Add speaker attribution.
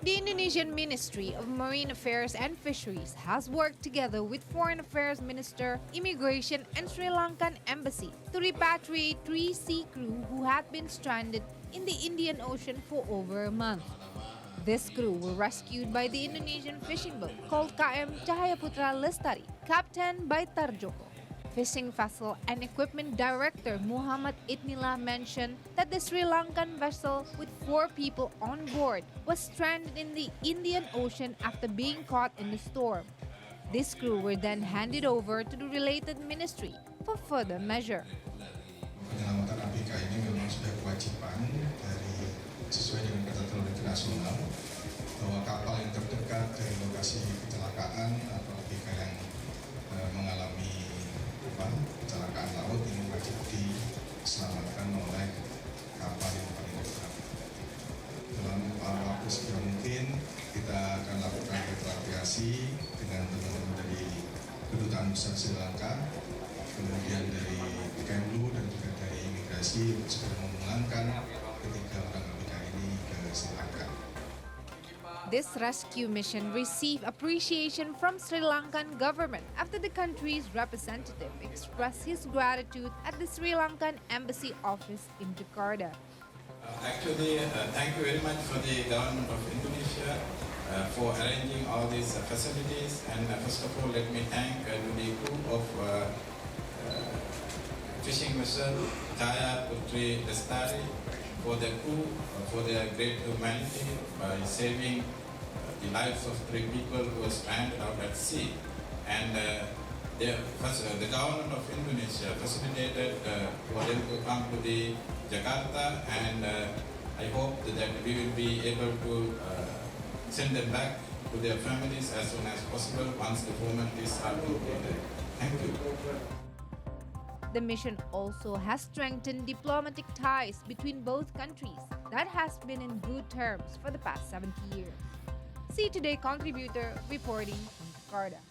Speaker 1: The Indonesian Ministry of Marine Affairs and Fisheries has worked together with Foreign Affairs Minister, Immigration and Sri Lankan Embassy to repatriate 3 sea crew who had been stranded in the Indian Ocean for over a month. This crew were rescued by the Indonesian fishing boat called KM Cahayaputra Lestari, captained by Tarjoko. Fishing vessel and equipment director Muhammad Idnillah mentioned that the Sri Lankan vessel with 4 people on board was stranded in the Indian Ocean after being caught in the storm. This crew were then handed over to the related ministry for further measure.
Speaker 2: Penyelamatan ABK ini memang sudah kewajiban dari sesuai dengan ketentuan internasional bahwa kapal yang terdekat dari lokasi kecelakaan atau ABK yang mengalami kecelakaan laut ini wajib diselamatkan oleh kapal yang paling dekat. Dalam waktu segera mungkin kita akan lakukan repatriasi dengan teman-teman dari Kedutaan Besar Sri Lanka, kemudian dari Kemlu dan juga dari imigrasi untuk segera memulangkan ketiga orang ABK ini ke Sri Lanka.
Speaker 1: This rescue mission received appreciation from Sri Lankan government after the country's representative expressed his gratitude at the Sri Lankan Embassy office in Jakarta.
Speaker 3: Thank you very much for the government of Indonesia for arranging all these facilities. And first of all, let me thank the crew of fishing vessel Cahaya Putri Lestari for the crew, for their great humanity by saving the lives of 3 people who were stranded out at sea. And the government of Indonesia facilitated for them to come to the Jakarta, and I hope that we will be able to send them back to their families as soon as possible once the formalities are completed. Thank you.
Speaker 1: The mission also has strengthened diplomatic ties between both countries that has been in good terms for the past 70 years. See Today contributor reporting from Jakarta.